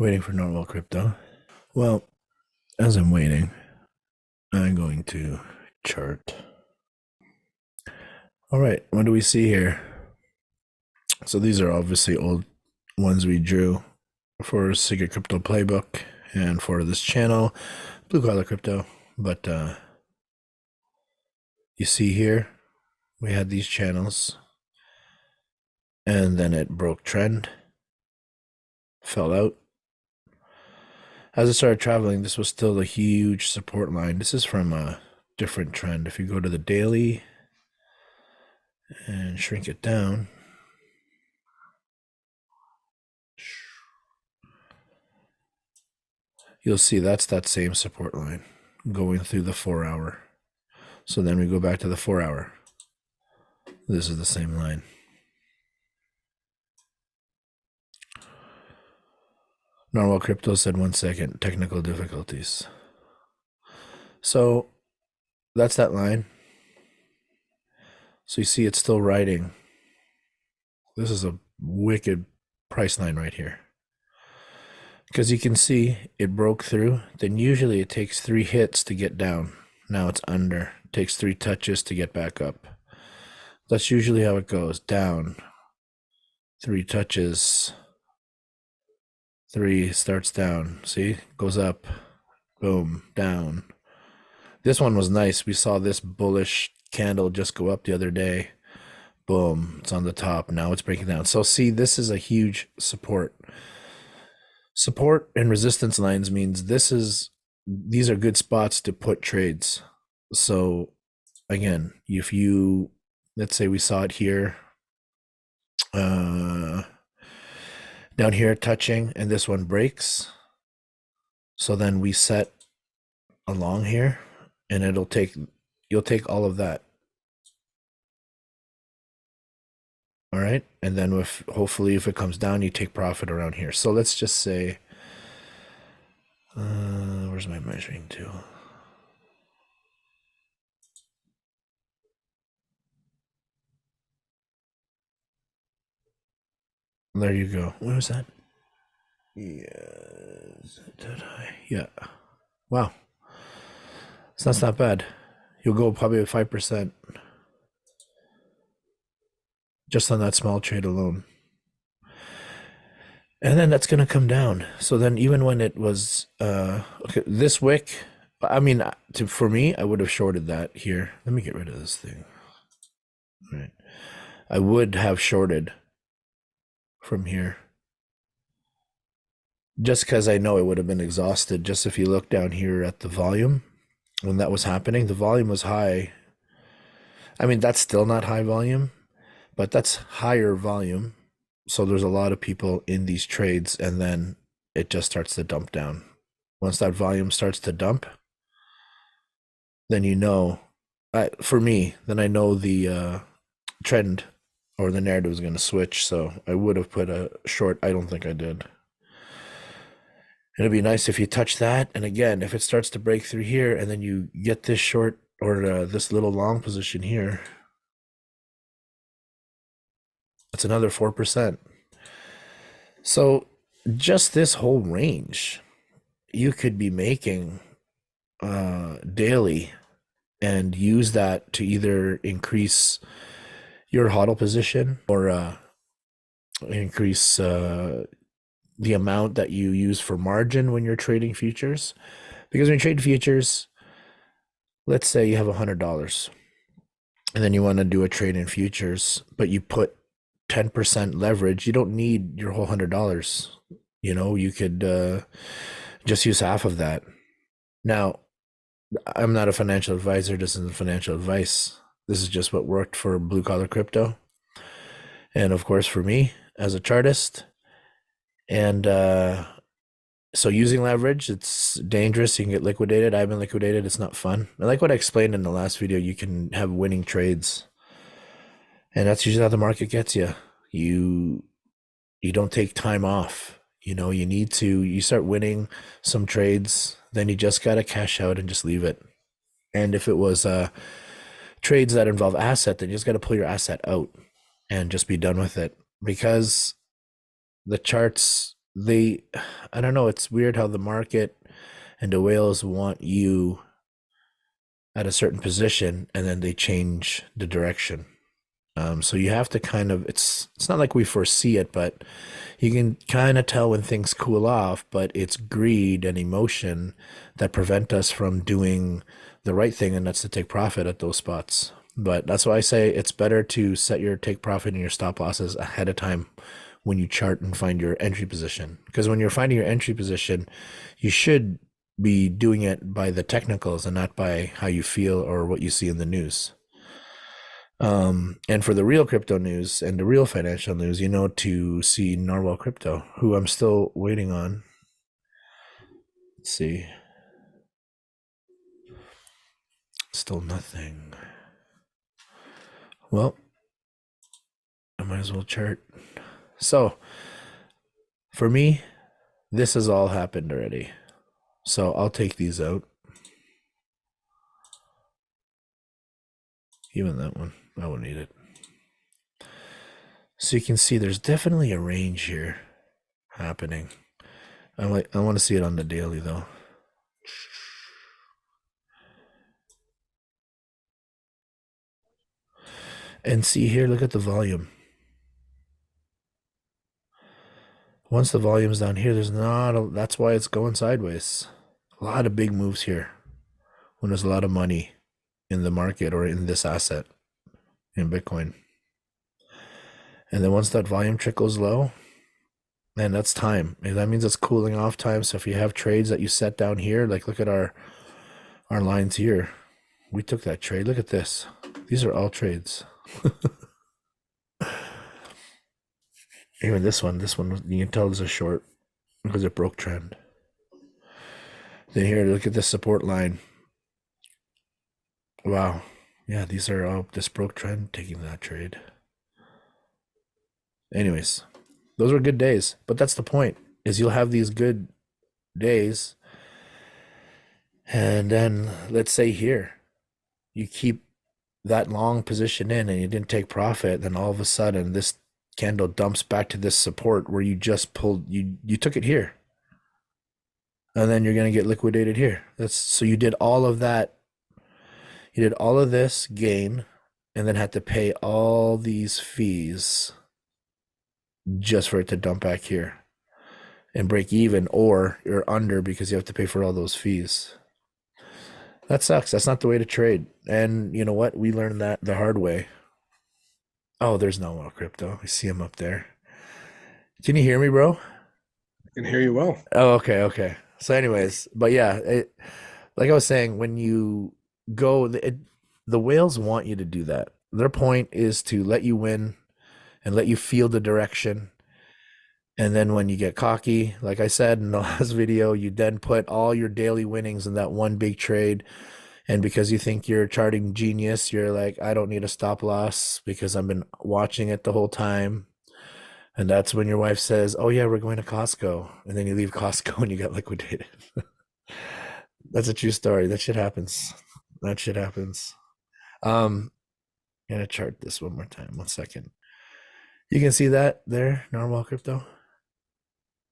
Waiting for normal crypto. Well, as I'm waiting, I'm going to chart. All right, what do we see here? So these are obviously old ones we drew for Secret Crypto Playbook and for this channel, Blue Collar Crypto. But you see here, we had these channels, and then it broke trend, fell out. As it started traveling, this was still a huge support line. This is from a different trend. If you go to the daily and shrink it down, you'll see that's that same support line going through the 4 hour. So then we go back to the 4 hour. This is the same line. Normal crypto said 1 second, technical difficulties. So that's that line. So you see it's still riding. This is a wicked price line right here. Because you can see it broke through, then usually it takes 3 hits to get down. Now it's under. It takes 3 touches to get back up. That's usually how it goes. Down, 3 touches, 3 starts down. See? Goes up, boom, down. This one was nice. We saw this bullish candle just go up the other day. Boom, it's on the top. Now it's breaking down. So see, this is a huge support. Support and resistance lines means these are good spots to put trades. So again, if you, let's say we saw it here, down here touching, and this one breaks. So then we set along here, and you'll take all of that. All right, and then hopefully if it comes down, you take profit around here. So let's just say, where's my measuring tool? There you go. What was that? Yes, did I? Yeah. Wow. So that's not bad. You'll go probably at 5% just on that small trade alone. And then that's going to come down. So then even when it was, okay, this wick, I mean, for me, I would have shorted that here. Let me get rid of this thing. All right. I would have shorted from here. Just because I know it would have been exhausted. Just if you look down here at the volume, when that was happening, the volume was high. I mean, that's still not high volume, but that's higher volume. So there's a lot of people in these trades, and then it just starts to dump down. Once that volume starts to dump, then you know, for me, then I know the trend or the narrative is going to switch. So I would have put a short. I don't think I did. It'd be nice if you touch that. And again, if it starts to break through here and then you get this short or this little long position here, that's another 4%. So just this whole range, you could be making daily and use that to either increase your hodl position or increase the amount that you use for margin when you're trading futures. Because when you trade futures, let's say you have $100 and then you want to do a trade in futures, but you put 10% leverage. You don't need your whole $100. You know, you could just use half of that. Now, I'm not a financial advisor. This isn't financial advice. This is just what worked for Blue Collar Crypto. And of course, for me as a chartist. And so using leverage, it's dangerous. You can get liquidated. I've been liquidated. It's not fun. I like what I explained in the last video. You can have winning trades. And that's usually how the market gets you. You don't take time off. You know, you start winning some trades, then you just got to cash out and just leave it. And if it was trades that involve asset, then you just got to pull your asset out and just be done with it. Because the charts they, I don't know, it's weird how the market and the whales want you at a certain position and then they change the direction. So you have to kind of, it's not like we foresee it, but you can kind of tell when things cool off, but it's greed and emotion that prevent us from doing the right thing, and that's to take profit at those spots. But that's why I say it's better to set your take profit and your stop losses ahead of time when you chart and find your entry position. Because when you're finding your entry position, you should be doing it by the technicals and not by how you feel or what you see in the news. And for the real crypto news and the real financial news, to see Narwhal Crypto, who I'm still waiting on. Let's see. Still nothing. Well, I might as well chart. So, for me, this has all happened already. So I'll take these out. Even that one, I won't need it. So you can see there's definitely a range here happening. I want to see it on the daily though. And see here, look at the volume. Once the volume's down here, that's why it's going sideways. A lot of big moves here when there's a lot of money in the market or in this asset in Bitcoin. And then once that volume trickles low, man, that's time. And that means it's cooling off time. So if you have trades that you set down here, like look at our lines here. We took that trade. Look at this. These are all trades. Even this one, you can tell is a short because it broke trend. Then here, look at this support line. Wow. Yeah, these are all this broke trend taking that trade. Anyways, those were good days, but that's the point, is you'll have these good days. And then let's say here, you keep that long position in and you didn't take profit, then all of a sudden this candle dumps back to this support where you just pulled, you took it here. And then you're going to get liquidated here. So you did all of that. You did all of this gain and then had to pay all these fees just for it to dump back here and break even, or you're under because you have to pay for all those fees. That sucks. That's not the way to trade. And you know what? We learned that the hard way. Oh, there's no crypto. I see him up there. Can you hear me, bro? I can hear you well. Oh, okay. So, anyways, but yeah, like I was saying, when you go, the whales want you to do that. Their point is to let you win and let you feel the direction. And then when you get cocky, like I said in the last video, you then put all your daily winnings in that one big trade. And because you think you're charting genius, you're like, I don't need a stop loss because I've been watching it the whole time. And that's when your wife says, oh yeah, we're going to Costco. And then you leave Costco and you get liquidated. That's a true story. That shit happens. I'm gonna chart this one more time. 1 second. You can see that there, Narwhal Crypto.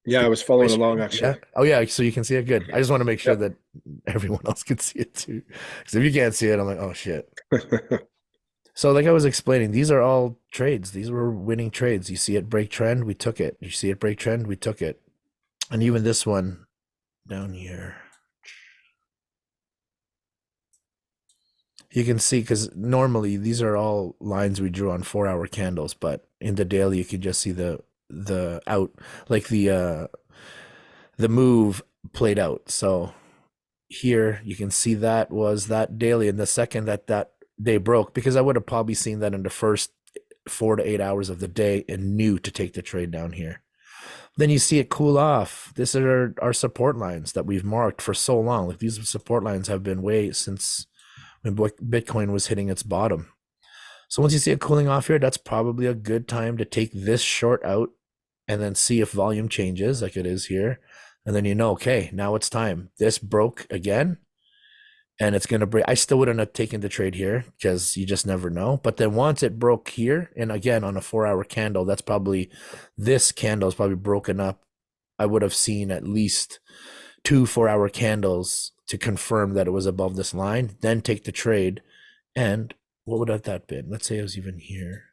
Yeah, I was My following along screen? actually. Yeah. Oh yeah, so you can see it good. I just want to make sure Yep. that everyone else can see it too. Because if you can't see it, I'm like, oh shit. So like I was explaining, these are all trades. These were winning trades. You see it break trend, we took it. You see it break trend, we took it. And even this one down here. You can see, because normally these are all lines we drew on 4-hour candles, but in the daily you can just see the out, like the move played out. So here you can see that was that daily, and the second that day broke, because I would have probably seen that in the first 4 to 8 hours of the day and knew to take the trade down here. Then you see it cool off. This are our support lines that we've marked for so long. Like these support lines have been way since when Bitcoin was hitting its bottom. So once you see it cooling off here, that's probably a good time to take this short out and then see if volume changes like it is here. And then okay, now it's time. This broke again and it's going to break. I still wouldn't have taken the trade here because you just never know. But then once it broke here, and again on a 4-hour candle, this candle is probably broken up I would have seen at least 2 4-hour candles to confirm that it was above this line, then take the trade. And what would have that been? Let's say it was even here.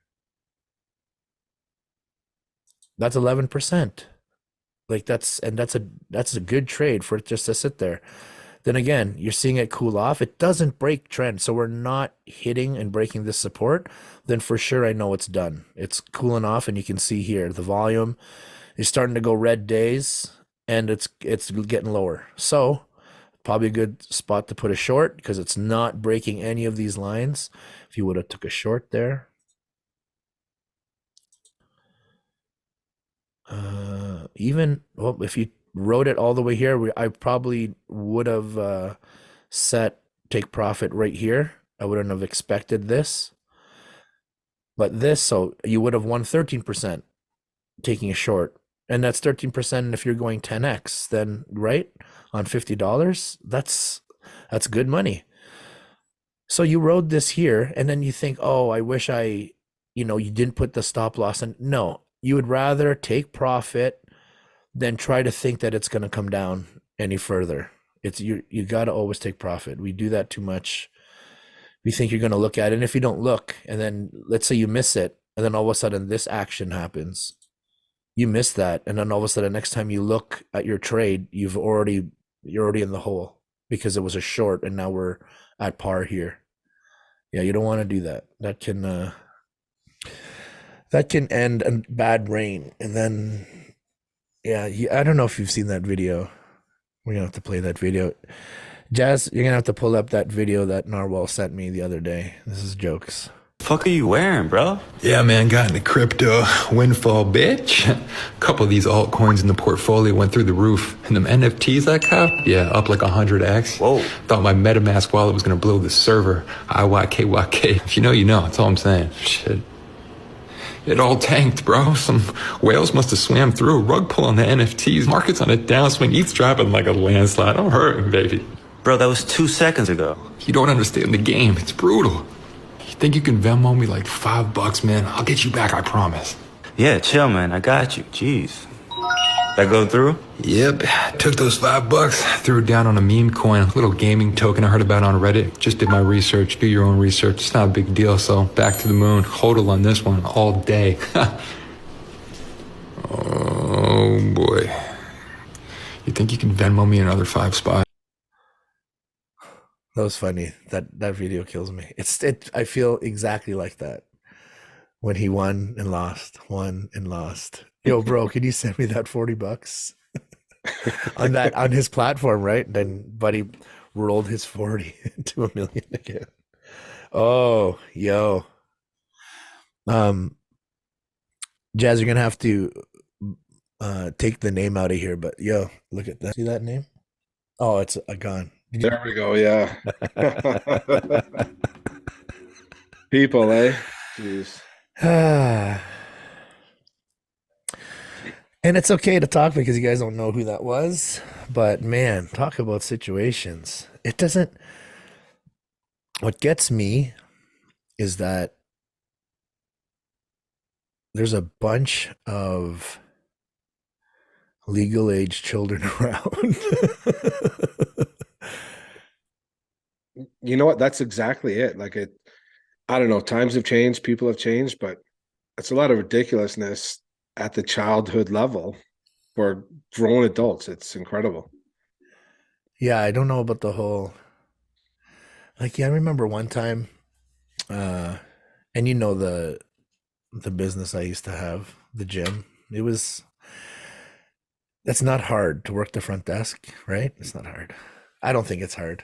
That's 11%. Like that's a good trade for it just to sit there. Then again, you're seeing it cool off. It doesn't break trend, so we're not hitting and breaking this support. Then for sure, I know it's done. It's cooling off, and you can see here the volume is starting to go red days, and it's getting lower. So probably a good spot to put a short because it's not breaking any of these lines. If you would have took a short there, even well, if you wrote it all the way here, I probably would have set take profit right here. I wouldn't have expected this, but this, so you would have won 13% taking a short, and that's 13%. If you're going 10x, then right on $50, that's good money. So you rode this here, and then you think, oh, I wish you didn't put the stop loss in. No, you would rather take profit than try to think that it's going to come down any further. It's you got to always take profit. We do that too much. We think you're going to look at it, and if you don't look, and then let's say you miss it, and then all of a sudden this action happens, you miss that, and then all of a sudden next time you look at your trade, you're already in the hole because it was a short, and now we're at par here. Yeah, you don't want to do that. That can end in bad rain, and then yeah, I don't know if you've seen that video. We're gonna have to play that video. Jazz, you're gonna have to pull up that video that Narwhal sent me the other day. This is jokes. Fuck are you wearing, bro? Yeah, man, got into crypto. Windfall, bitch. A couple of these altcoins in the portfolio went through the roof. And them NFTs I copped, yeah, up like 100x. Whoa. Thought my MetaMask wallet was gonna blow the server. IYKYK. If you know, you know. That's all I'm saying. Shit. It all tanked, bro. Some whales must have swam through. Rug pull on the NFTs. Market's on a downswing. ETH's dropping like a landslide. I'm hurting, baby. Bro, that was 2 seconds ago. You don't understand the game. It's brutal. You think you can Venmo me like $5, man? I'll get you back, I promise. Yeah, chill, man. I got you. Jeez. That go through? Yep. Took those $5, threw it down on a meme coin, a little gaming token I heard about on Reddit. Just did my research. Do your own research. It's not a big deal, so back to the moon. Hodl on this one all day. Oh, boy. You think you can Venmo me another 5 spots? That was funny. That video kills me. I feel exactly like that when he won and lost. Yo, bro, can you send me that $40 on his platform, right? Then Buddy rolled his 40 into $1 million again. Oh, yo. Jazz, you're gonna have to take the name out of here, but yo, look at that. See that name? Oh, it's a gun. There we go. Yeah. People, eh? Jeez. And it's okay to talk because you guys don't know who that was. But man, talk about situations. It doesn't. What gets me is that there's a bunch of legal age children around. You know what? That's exactly it. I don't know. Times have changed. People have changed, but it's a lot of ridiculousness at the childhood level for grown adults. It's incredible. Yeah, I don't know about the whole. Yeah, I remember one time, and the business I used to have, the gym. That's not hard to work the front desk, right? It's not hard. I don't think it's hard.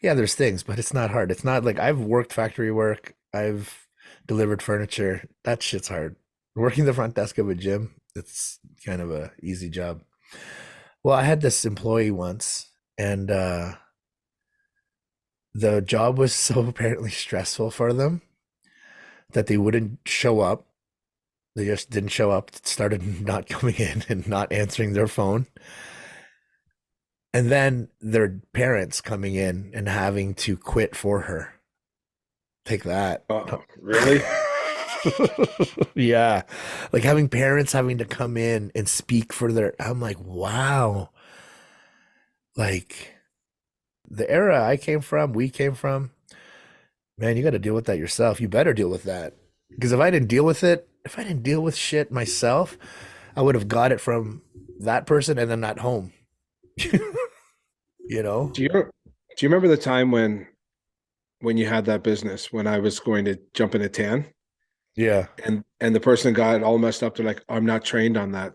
Yeah, there's things, but it's not hard. It's not like I've worked factory work. I've delivered furniture. That shit's hard. Working the front desk of a gym, it's kind of a easy job. Well, I had this employee once, and the job was so apparently stressful for them that they wouldn't show up. They just didn't show up, started not coming in and not answering their phone. And then their parents coming in and having to quit for her. Take that. Oh, really? Yeah. Like having parents having to come in and speak for their, I'm like, wow. Like the era I came from, we came from, man, you got to deal with that yourself. You better deal with that. Because if I didn't deal with it, if I didn't deal with shit myself, I would have got it from that person and then not home, you know? Do you remember the time when you had that business when I was going to jump in a tan Yeah. and the person got all messed up? They're like, I'm not trained on that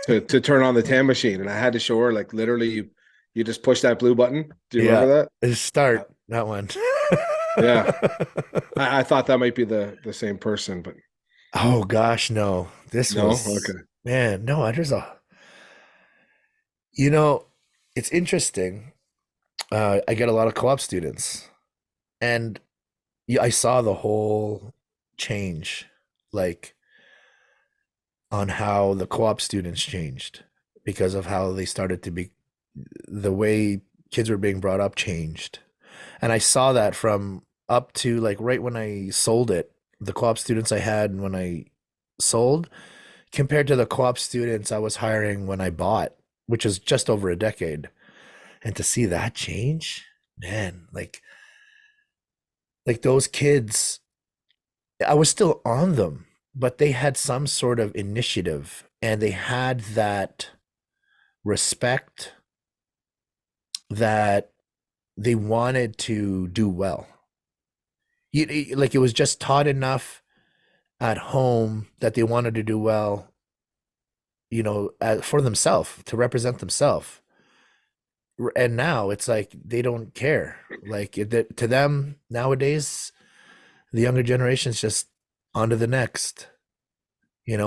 to turn on the tan machine, and I had to show her like literally you just push that blue button. Do you Yeah. remember Just that? start that one. Yeah, I thought that might be the same person, but Oh gosh, no. This no. was, Okay. man, no, there's a, you know, it's interesting. I get a lot of co-op students, and yeah, I saw the whole change, like on how the co-op students changed because of how they started to be, the way kids were being brought up changed. And I saw that from up to like right when I sold it, the co-op students I had when I sold compared to the co-op students I was hiring when I bought, which is just over a decade. And to see that change, man, like those kids, I was still on them, but they had some sort of initiative and they had that respect that they wanted to do well. Like it was just taught enough at home that they wanted to do well, for themselves to represent themselves. And now it's like they don't care. Like to them nowadays, the younger generation's just on to the next.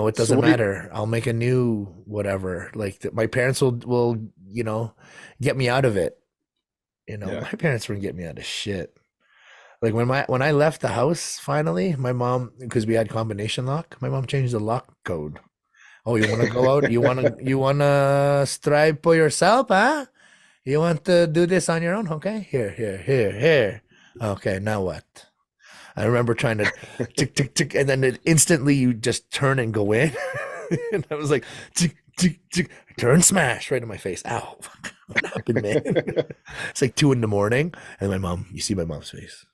It So doesn't what do you, matter. I'll make a new whatever. Like my parents will get me out of it. yeah. My parents wouldn't get me out of shit. Like when I left the house finally, my mom, because we had combination lock, my mom changed the lock code. Oh, you want to go out? You wanna strive for yourself, huh? You want to do this on your own? Okay, here. Okay, now what? I remember trying to tick tick tick, and then instantly you just turn and go in, and I was like tick tick tick, turn smash right in my face. Ow! What happened, man? It's like 2 a.m, and my mom. You see my mom's face.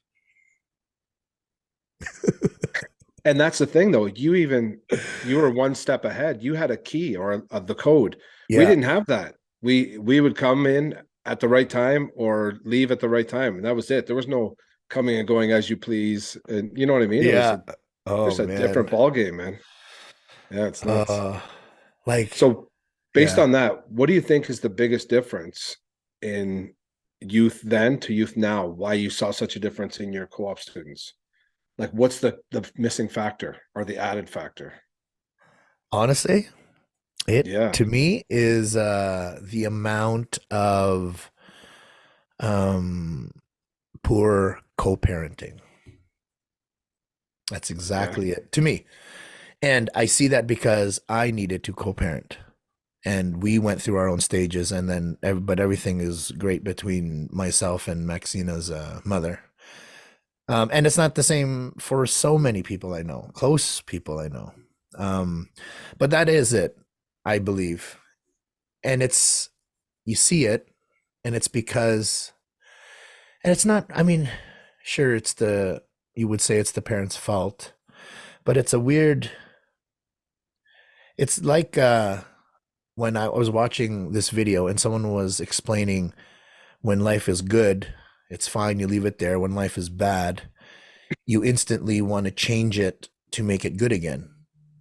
And that's the thing though. You were one step ahead. You had a key or the code. We Yeah, didn't have that. We would come in at the right time or leave at the right time, and that was it. There was no coming and going as you please, and you know what I mean. It was yeah. Oh just a different man. ball game, man. Yeah, it's nuts. Uh, like So, based yeah. on that, what do you think is the biggest difference in youth then to youth now? Why you saw such a difference in your co-op students? Like, what's the missing factor or the added factor? Honestly, it Yeah, to me is the amount of um poor co-parenting. That's okay. exactly it to me. And I see that because I needed to co-parent and we went through our own stages and then but everything is great between myself and Maxina's mother. And it's not the same for so many people I know, close people I know. Um, but that is it, I believe. And you see it, and it's because, and it's not, I mean, sure, you would say it's the parents' fault, but it's like when I was watching this video and someone was explaining when life is good, it's fine, you leave it there. When life is bad, you instantly want to change it to make it good again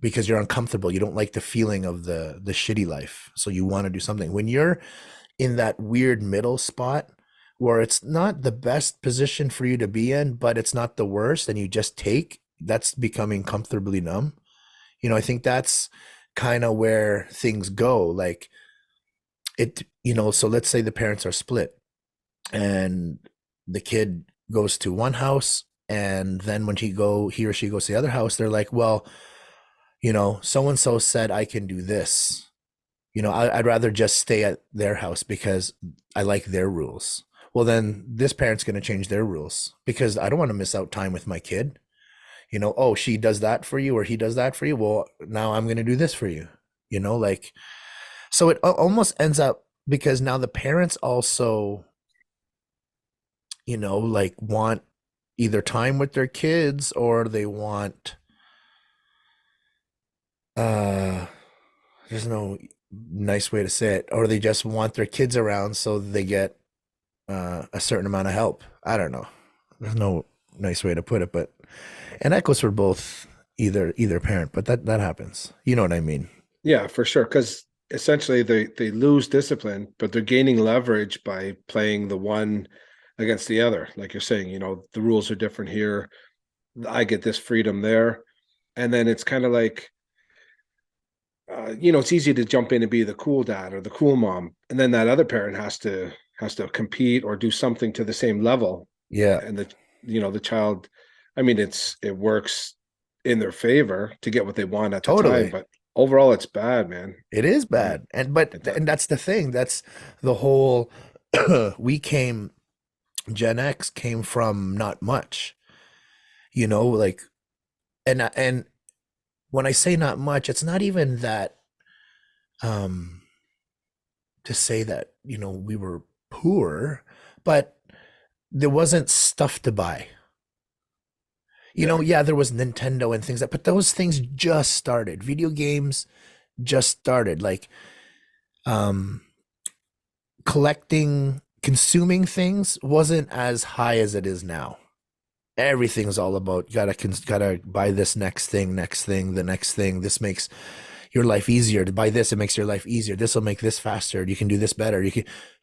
because you're uncomfortable. You don't like the feeling of the shitty life. So you want to do something. When you're in that weird middle spot where it's not the best position for you to be in, but it's not the worst, and you just that's becoming comfortably numb. I think that's kind of where things go. Like so let's say the parents are split and the kid goes to one house, and then when he or she goes to the other house, they're like, well, so and so said I can do this. I'd rather just stay at their house because I like their rules. Well, then this parent's going to change their rules because I don't want to miss out time with my kid. Oh, she does that for you or he does that for you. Well, now I'm going to do this for you. Like, so it almost ends up because now the parents also, like want either time with their kids or they want, uh, there's no nice way to say it, or they just want their kids around so they get a certain amount of help. I don't know. There's no nice way to put it, but and that goes for both either parent, but that happens. You know what I mean? Yeah, for sure. Because essentially they lose discipline, but they're gaining leverage by playing the one against the other. Like you're saying, the rules are different here. I get this freedom there. And then it's kind of like, it's easy to jump in and be the cool dad or the cool mom. And then that other parent has to compete or do something to the same level. Yeah, And the child, I mean, it works in their favor to get what they want at the time, totally. but overall it's bad, man. It is Um, bad. And that's the thing. That's the whole we came Gen X came from not much. Like and when I say not much, it's not even that um to say that, we were poor, but there wasn't stuff to buy. yeah. Yeah, there was Nintendo and things but those things just started. Video games just started. Like um collecting, consuming things wasn't as high as it is now. Everything's all about gotta buy this next thing, the next thing. This makes your life easier. To buy this, it makes your life easier. This will make this faster. You can do this better.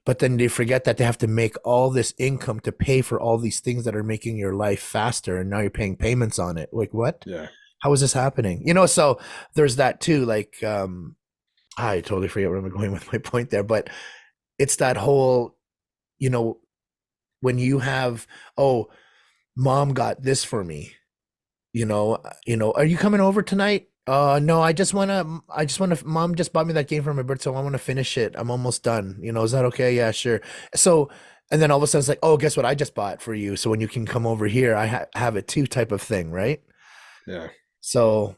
But then they forget that they have to make all this income to pay for all these things that are making your life faster, and now you're paying payments on it. Like what? Yeah. How is this happening? So there's that too. Like I totally forget where I'm going with my point there, but it's that whole, you know, when you have, oh, mom got this for me, are you coming over tonight? No, I just wanna, mom just bought me that game for my birthday, so I want to finish it. I'm almost done. Is that okay? Yeah, sure. So, and then all of a sudden it's like, oh, guess what? I just bought for you. So when you can come over here, I have it too, type of thing, right? Yeah. So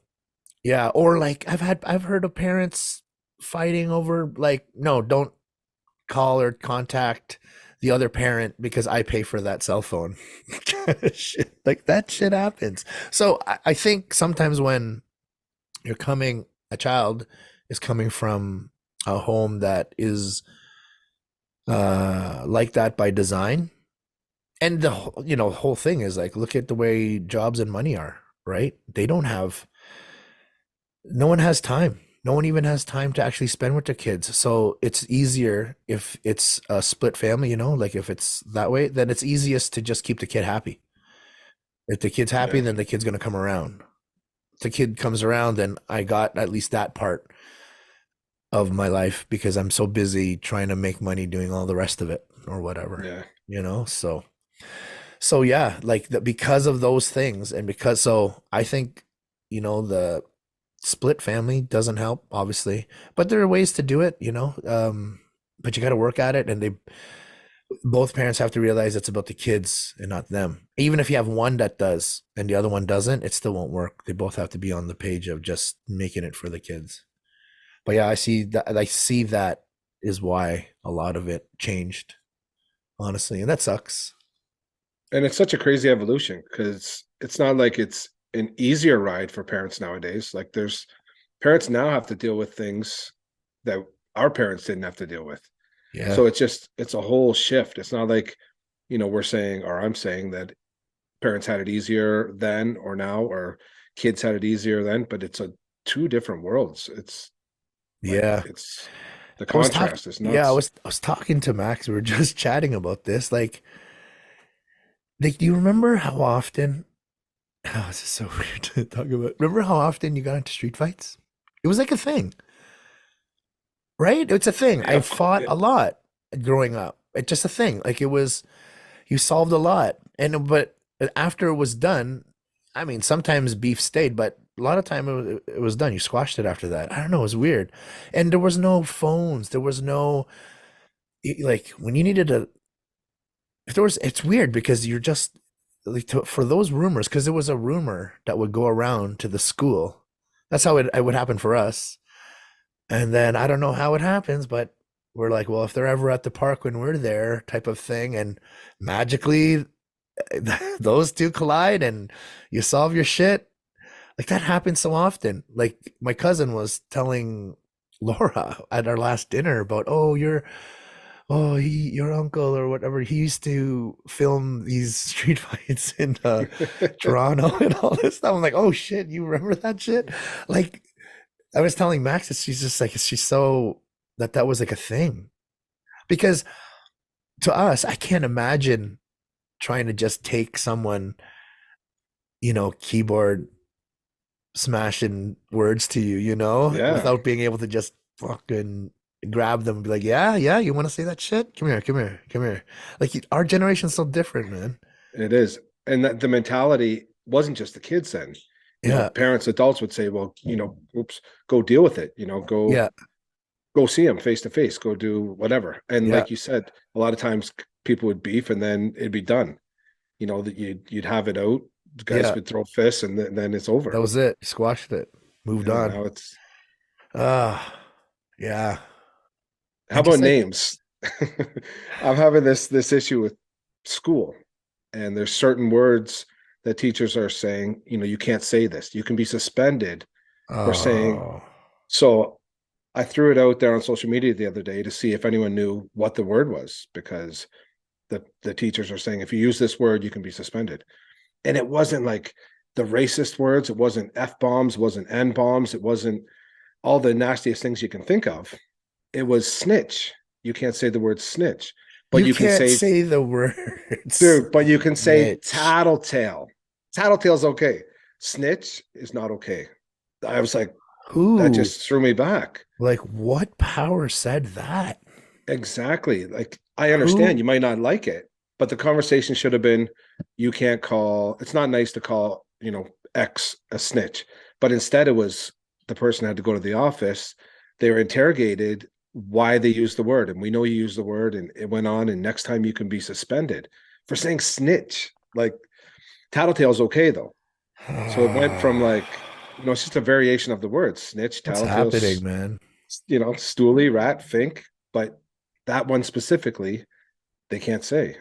yeah, or like I've heard of parents fighting over like, no, don't call or contact the other parent because I pay for that cell phone. Shit, like that shit happens. So I think sometimes when a child is coming from a home that is like that by design, and the whole thing is like, look at the way jobs and money are, right? No one has time. No one even has time to actually spend with their kids. So it's easier if it's a split family, like if it's that way, then it's easiest to just keep the kid happy. If the kid's happy, Yeah. then the kid's going to come around. If the kid comes around, then I got at least that part of my life because I'm so busy trying to make money doing all the rest of it or whatever, Yeah. So yeah, like because of those things, and so I think, the split family doesn't help, obviously, but there are ways to do it, but you got to work at it, and both parents have to realize it's about the kids and not them. Even if you have one that does and the other one doesn't, it still won't work. They both have to be on the page of just making it for the kids. But yeah, I see that is why a lot of it changed, honestly, and that sucks. And it's such a crazy evolution because it's not like it's an easier ride for parents nowadays. Like there's parents now have to deal with things that our parents didn't have to deal with. Yeah. So it's a whole shift. It's not like, we're saying, or I'm saying that parents had it easier then or now, or kids had it easier then, but it's two different worlds. It's like Yeah. it's the I was talking contrast is yeah, I nuts. was I was talking to Max. We were just chatting about this. Like, do you remember how often oh, this is so weird to talk about. Remember how often you got into street fights? It was like a thing, right? It's a thing. Yeah, I fought a lot growing up. It's just a thing. Like it was, you solved a lot. But after it was done, I mean, sometimes beef stayed, but a lot of time it was done. You squashed it after that. I don't know. It was weird. And there was no phones. There was no, like when you needed a, if there was, it's weird because you're just, like for those rumors, because it was a rumor that would go around to the school. That's how it would happen for us. And then I don't know how it happens, but we're like, well, if they're ever at the park when we're there, type of thing, and magically those two collide and you solve your shit. Like that happens so often. Like my cousin was telling Laura at our last dinner about, your uncle or whatever, he used to film these street fights in Toronto and all this stuff. I'm like, oh shit, you remember that shit? Like I was telling Max that she's just like, she's so that was like a thing. Because to us, I can't imagine trying to just take someone, keyboard smashing words to you, Yeah, without being able to just fucking grab them and be like, yeah, you want to say that shit? Come here, come here, come here. Like our generation's so different, man. it is. And that the mentality wasn't just the kids then. Yeah, Parents, adults would say, well, oops, go deal with it. yeah, Go see them face to face, go do whatever. And yeah, like you said, a lot of times people would beef and then it'd be done. That you'd have it out. The guys yeah. would throw fists and then it's That over. was it. Squashed it. Moved Yeah, on. now it's Ah, yeah. how And about just like, names? I'm having this issue with school, and there's certain words that teachers are saying, you can't say this. You can be suspended for saying. oh, So I threw it out there on social media the other day to see if anyone knew what the word was, because the teachers are saying if you use this word, you can be suspended. And it wasn't like the racist words, it wasn't F bombs, it wasn't N bombs, it wasn't all the nastiest things you can think of. It was snitch. You can't say the word snitch, but you you can can't say, say the words dude, but you can say snitch. tattletale. Tattletale's okay. Snitch is not okay. I was like, that Who, just threw me back. like, what power said that? Exactly. Like, I understand Who? you might not like it, but the conversation should have been, you can't call, it's not nice to call, X a snitch. But instead, it was the person had to go to the office. They were interrogated why they used the word. And we know you used the word, and it went on. And next time you can be suspended for saying snitch. Like, tattletale's okay, though. So it went from like, it's just a variation of the word snitch, What's tattletale, happening, man? stoolie, rat, fink. But that one specifically, they can't say.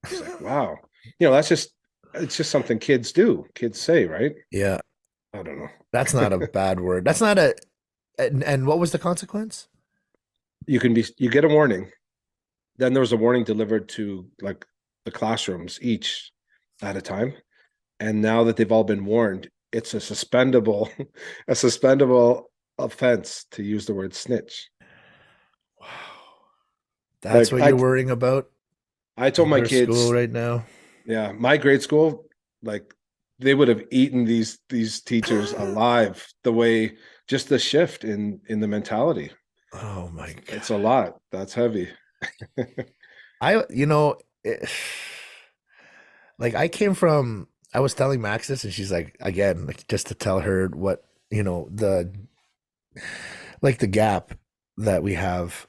It's like, wow. That's just, it's just something kids do. Kids say, right? Yeah, I don't know. that's not a bad word. That's not and what was the consequence? You get a warning. Then there was a warning delivered to like the classrooms each at a time. And now that they've all been warned, it's a suspendable, a suspendable offense to use the word snitch. Wow. That's Like what you're worrying about I told in my your school kids, right now? yeah, my grade school, like they would have eaten these teachers alive. The way, just the shift in the mentality. Oh my It's a God. lot. That's heavy. I, like I was telling Max this and she's like, again, like just to tell her what, the gap that we have.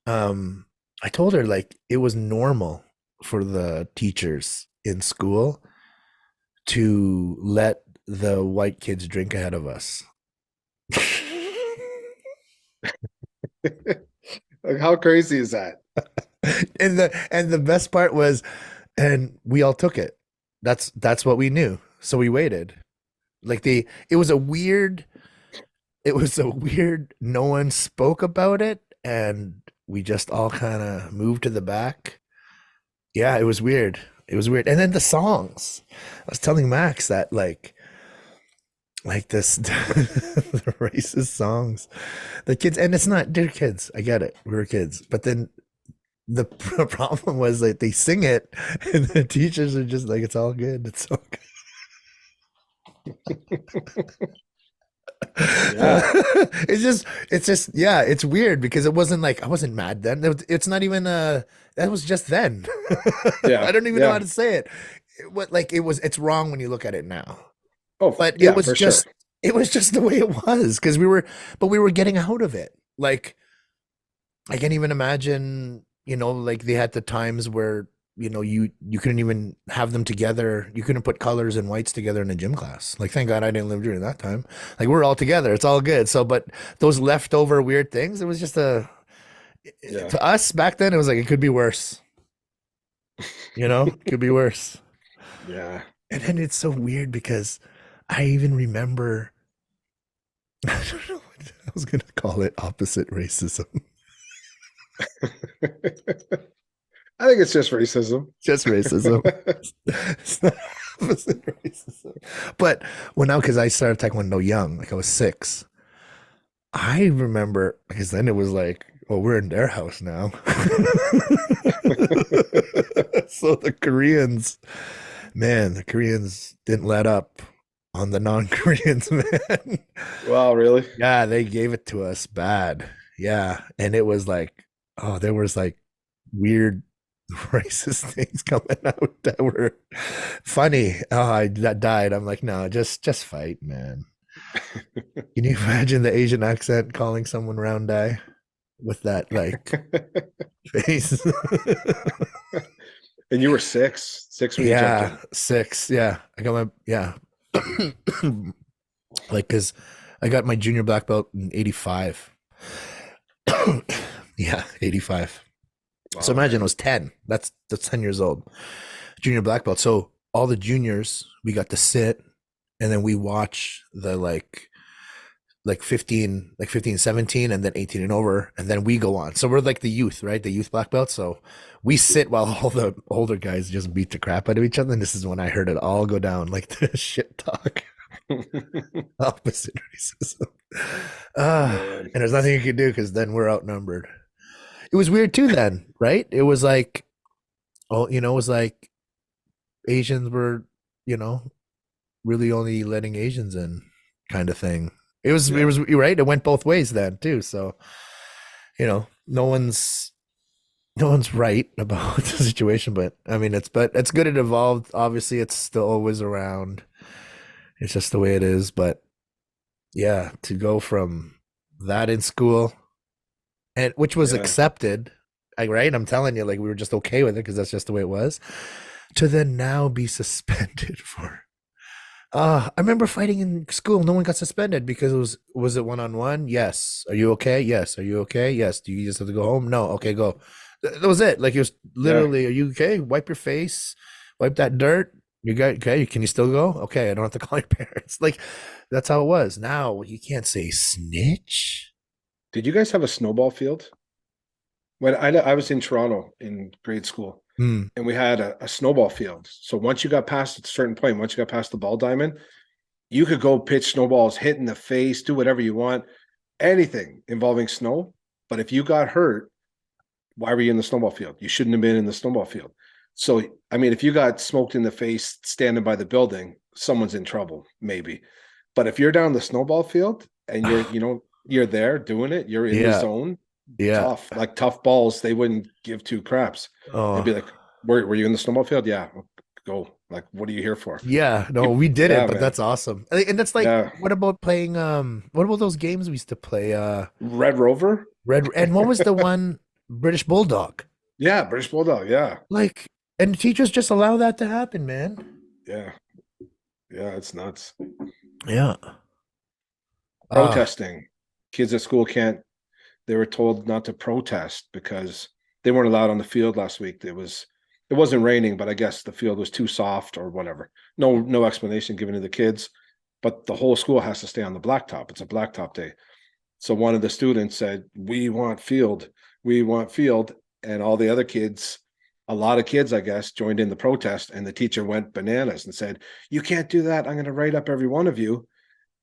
I told her like it was normal for the teachers in school to let the white kids drink ahead of us. Like, how crazy is that? And the best part was, and we all took it. That's what we knew. So we waited. Like it was a weird, no one spoke about it, and we just all kind of moved to the back. Yeah, it was weird. It was weird. And then the songs. I was telling Max that like this the racist songs. The kids, and it's not, they're kids. I get it. We were kids. But then the problem was like they sing it and the teachers are just like, it's all good. It's all good. Yeah. It's just yeah, it's weird because it wasn't like I wasn't mad then. It's not even that was just then. Yeah. I don't even know how Yeah. to say it. It's wrong when you look at it now. Oh, But it yeah, was for sure. just it was just the way it was because we were getting out of it. Like I can't even imagine, like they had the times where you couldn't even have them together. You couldn't put colors and whites together in a gym class. Like, thank God I didn't live during that time. Like, we're all together. It's all good. So, but those leftover weird things, it was just Yeah. to us back then, it was like, it could be worse. It could be worse. Yeah. And then it's so weird because I even remember, I don't know what I was going to call it, opposite racism. I think it's just racism. Just racism. It's not opposite racism. But because I started Taekwondo young, like I was 6. I remember because then it was like, oh, we're in their house now. So the Koreans didn't let up on the non-Koreans, man. Wow, really? Yeah, they gave it to us bad. Yeah. And it was like, oh, there was like weird racist things coming out that were funny. Oh, I that died. I'm like, no, just fight, man. Can you imagine the Asian accent calling someone round eye with that like face? And you were 6 when you jumped Yeah, in. 6. Yeah, I got my like because I got my junior black belt in '85. Yeah, 85. So Wow, imagine man. I was 10. That's 10 years old. Junior black belt. So all the juniors, we got to sit and then we watch the like 15, 17, and then 18 and over, and then we go on. So we're like the youth, right? The youth black belt. So we sit while all the older guys just beat the crap out of each other. And this is when I heard it all go down, like the shit talk, opposite racism. Man. And there's nothing you can do because then we're outnumbered. It was weird too then, right? It was like, oh, it was like Asians were, really only letting Asians in kind of thing. It was Yeah. you're right. It went both ways then too. So, no one's right about the situation, but I mean but it's good it evolved. Obviously it's still always around. It's just the way it is. But yeah, to go from that in school and which was Yeah. accepted, like, right? I'm telling you, like we were just okay with it because that's just the way it was. To then now be suspended for I remember fighting in school. No one got suspended because was it 1-on-1? Yes. Are you okay? Yes. Are you okay? Yes. Do you just have to go home? No. Okay, go. That was it. Like it was Yeah. literally, are you okay? Wipe your face, wipe that dirt. You got okay? Can you still go? Okay, I don't have to call your parents. Like that's how it was. Now you can't say snitch. Did you guys have a snowball field? When I was in Toronto in grade school, Hmm. and we had a snowball field. So once you got past a certain point, once you got past the ball diamond, you could go pitch snowballs, hit in the face, do whatever you want, anything involving snow. But if you got hurt, why were you in the snowball field? You shouldn't have been in the snowball field. So, I mean, if you got smoked in the face standing by the building, someone's in trouble, maybe. But if you're down the snowball field and you're there doing it, you're in the Yeah. zone, Yeah. tough balls, they wouldn't give two craps. They'd be Oh. like, were you in the snowball field? Yeah, go. Like, what are you here for? Yeah, no, we did it, Yeah, but man. that's awesome. And that's like, Yeah. what about playing what about those games we used to play? Red Rover? Red and what was the one British Bulldog? Yeah, British Bulldog. Yeah. Like, and teachers just allow that to happen, man. Yeah. Yeah, it's nuts. Yeah. Protesting. Kids at school they were told not to protest because they weren't allowed on the field last week. It wasn't raining, but I guess the field was too soft or whatever. No explanation given to the kids, but the whole school has to stay on the blacktop. It's a blacktop day. So one of the students said, "We want field. We want field." And all the other kids, a lot of kids, I guess, joined in the protest, and the teacher went bananas and said, "You can't do that. I'm going to write up every one of you."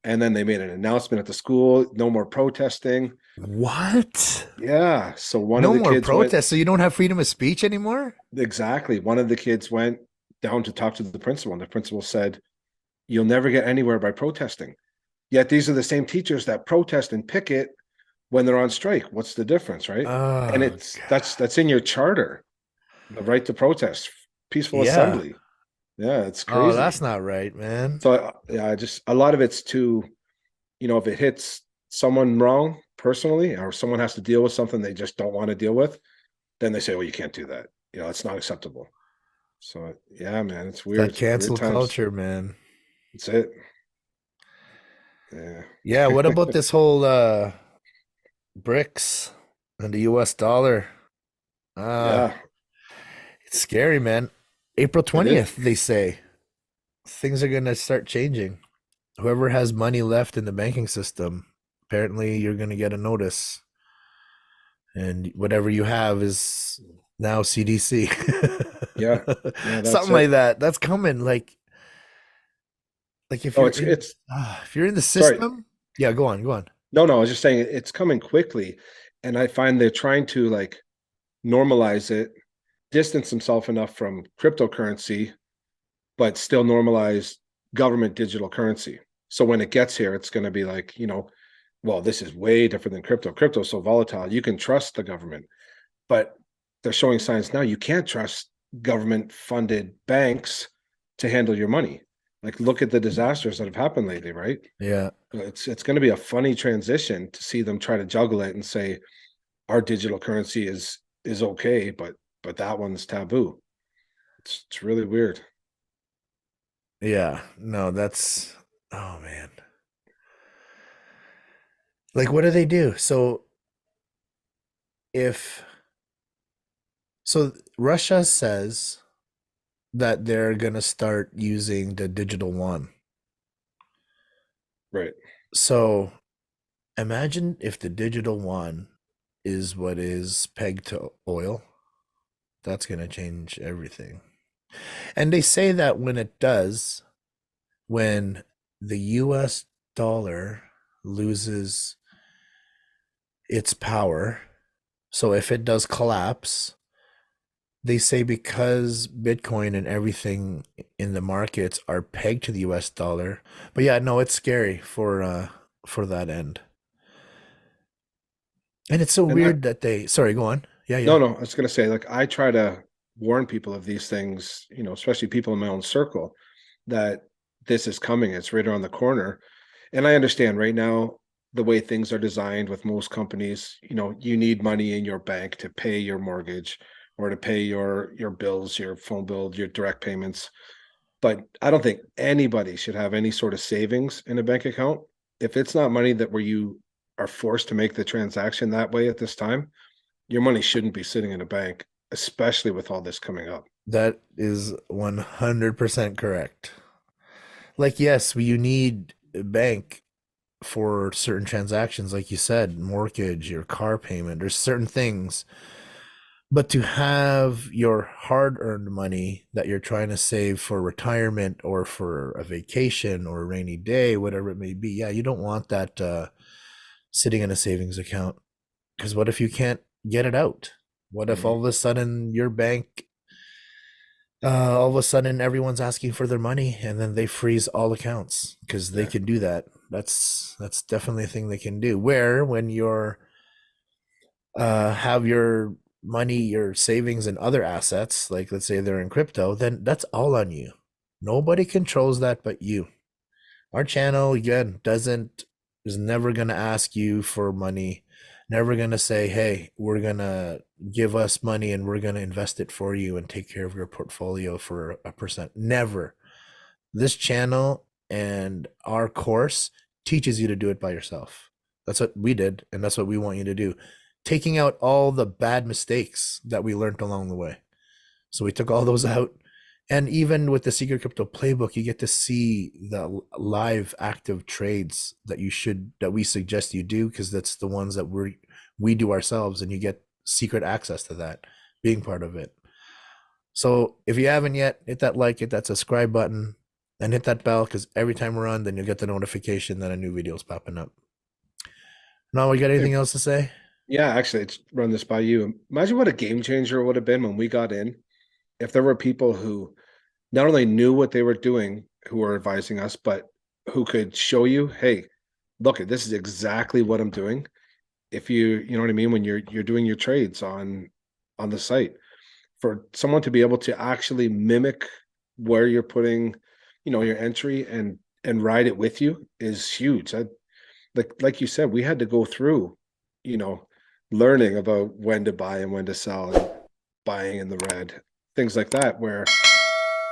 And then they made an announcement at the school, no more protesting. What? Yeah. So one No of the more kids protests, so you don't have freedom of speech anymore? exactly. One of the kids went down to talk to the principal, and the principal said, "You'll never get anywhere by protesting. Yet these are the same teachers that protest and picket when they're on strike. What's the difference, right?" And Oh, that's in your charter, the right to protest, peaceful yeah. assembly. Yeah, it's Oh, that's crazy. not right, man. So yeah, just a lot of it's too, if it hits someone wrong personally, or someone has to deal with something they just don't want to deal with, then they say, "Well, you can't do that. It's not acceptable." So yeah, man, it's That weird. Weird cancel times. culture, man. That's it. Yeah. Yeah, what about this whole BRICS and the US dollar? Uh, Yeah, it's scary, man. April it is. 20th, they say. Things are gonna start changing. Whoever has money left in the banking system, apparently you're gonna get a notice. And whatever you have is now CDC. Yeah. Yeah, that's Something it. like that. That's coming. Like Oh, it's if you're in the sorry. system, yeah, go on, go on. No, I was just saying it's coming quickly. And I find they're trying to like normalize it, distance themselves enough from cryptocurrency, but still normalize government digital currency. So when it gets here, it's going to be like, well, this is way different than crypto. Crypto's so volatile. You can trust the government, but they're showing signs now you can't trust government funded banks to handle your money. Like look at the disasters that have happened lately, right? Yeah. It's going to be a funny transition to see them try to juggle it and say our digital currency is okay, but that one's taboo. It's really weird. Yeah. No, that's oh man. Like what do they do? If so Russia says that they're gonna start using the digital yuan. Right. So imagine if the digital yuan is what is pegged to oil. That's gonna change everything. And they say that when it does, when the US dollar loses its power, so if it does collapse, they say because Bitcoin and everything in the markets are pegged to the US dollar. But yeah, no, it's scary for that end. And it's so And I weird that they sorry, go on. Yeah, yeah. no, I was gonna say, like I try to warn people of these things, especially people in my own circle, that this is coming. It's right around the corner. And I understand right now the way things are designed with most companies, you need money in your bank to pay your mortgage or to pay your bills, your phone bill, your direct payments. But I don't think anybody should have any sort of savings in a bank account. If it's not money that where you are forced to make the transaction that way at this time, your money shouldn't be sitting in a bank, especially with all this coming up. That is 100% correct. Like yes, you need a bank for certain transactions, like you said, mortgage, your car payment, there's certain things. But to have your hard earned money that you're trying to save for retirement or for a vacation or a rainy day, whatever it may be, yeah, you don't want that sitting in a savings account. Because what if you can't get it out? What if all Mhm. of a sudden your bank, all of a sudden everyone's asking for their money and then they freeze all accounts because they Yeah. can do that. That's definitely a thing they can do. Where when you're have your money, your savings, and other assets, like let's say they're in crypto, then that's all on you. Nobody controls that but you. Our channel again doesn't is never gonna ask you for money, never gonna say, hey, we're gonna give us money and we're gonna invest it for you and take care of your portfolio for a percent. Never. This channel and our course teaches you to do it by yourself. That's what we did, and that's what we want you to do. Taking out all the bad mistakes that we learned along the way. So we took all those out. And even with the Secret Crypto Playbook, you get to see the live active trades that we suggest you do, because that's the ones that we do ourselves, and you get secret access to that, being part of it. So if you haven't yet, hit that like, hit that subscribe button, and hit that bell, because every time we're on, then you'll get the notification that a new video is popping up. Now, we got anything else to say? Yeah, actually, it's run this by you. Imagine what a game changer it would have been when we got in. If there were people who not only knew what they were doing, who were advising us, but who could show you, hey, look, this is exactly what I'm doing. If you know what I mean, when you're doing your trades on the site, for someone to be able to actually mimic where you're putting, your entry and ride it with you is huge. Like you said, we had to go through, you know, learning about when to buy and when to sell and buying in the red, things like that, where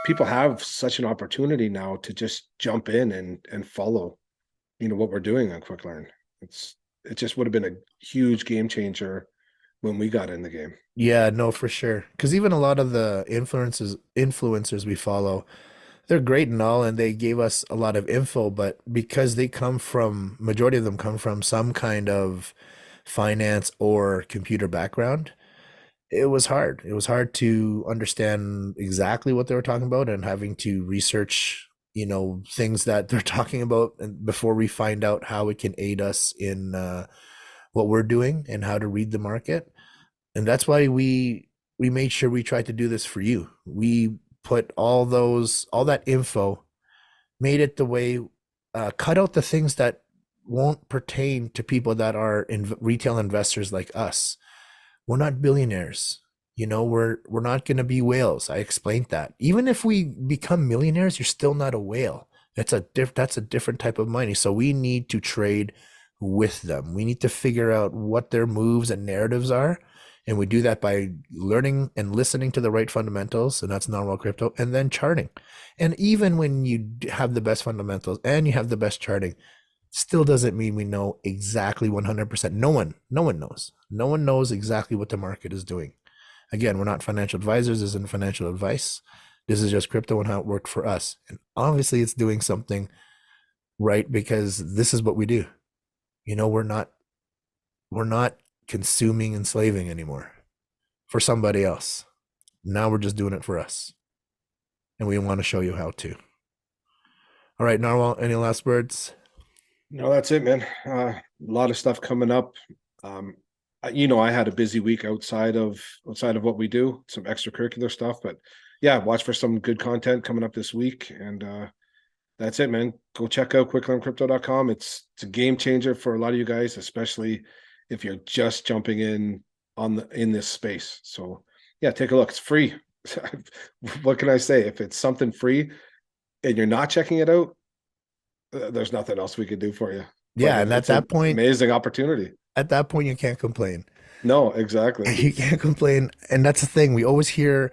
people have such an opportunity now to just jump in and follow, what we're doing on Quick Learn. It just would have been a huge game changer when we got in the game. Yeah, no, for sure. Because even a lot of the influencers we follow, they're great and all, and they gave us a lot of info, but because they come from, majority of them come from some kind of finance or computer background, it was hard. It was hard to understand exactly what they were talking about and having to research, things that they're talking about and before we find out how it can aid us in what we're doing and how to read the market. And that's why we made sure we tried to do this for you. We put all that info, made it the way, cut out the things that won't pertain to people that are retail investors like us. We're not billionaires. We're not going to be whales. I explained that. Even if we become millionaires, you're still not a whale. That's a different type of money. So we need to trade with them. We need to figure out what their moves and narratives are. And we do that by learning and listening to the right fundamentals, and that's normal crypto, and then charting. And even when you have the best fundamentals and you have the best charting, still doesn't mean we know exactly 100%. No one knows. No one knows exactly what the market is doing. Again, we're not financial advisors. This isn't financial advice. This is just crypto and how it worked for us. And obviously it's doing something right because this is what we do. We're not consuming and slaving anymore for somebody else. Now we're just doing it for us. And we want to show you how to. All right, Narwhal, any last words? No, that's it, man. A lot of stuff coming up. I had a busy week outside of what we do, some extracurricular stuff, but yeah, watch for some good content coming up this week. And that's it, man. Go check out quicklearncrypto.com. It's a game changer for a lot of you guys, especially if you're just jumping in in this space. So yeah, take a look. It's free. What can I say? If it's something free and you're not checking it out, there's nothing else we could do for you. Yeah, But and at it's an that point, amazing opportunity. you can't complain. No, exactly. You can't complain. And that's the thing. We always hear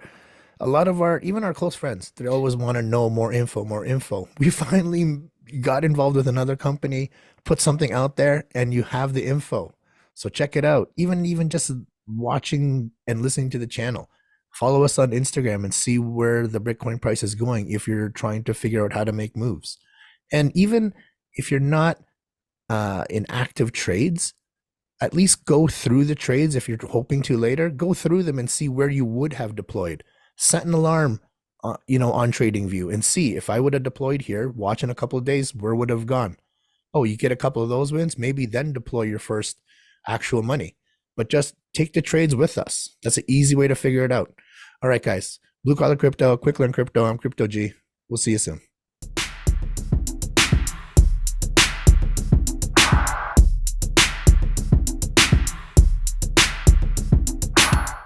a lot of even our close friends, they always want to know more info, more info. We finally got involved with another company, put something out there, and you have the info. So check it out. Even just watching and listening to the channel. Follow us on Instagram and see where the Bitcoin price is going if you're trying to figure out how to make moves. And even if you're not in active trades, at least go through the trades. If you're hoping to later, go through them and see where you would have deployed. Set an alarm, on TradingView and see if I would have deployed here, watch in a couple of days, where would have gone. Oh, you get a couple of those wins, maybe then deploy your first actual money. But just take the trades with us. That's an easy way to figure it out. All right, guys. Blue Collar Crypto, Quick Learn Crypto. I'm Crypto G. We'll see you soon.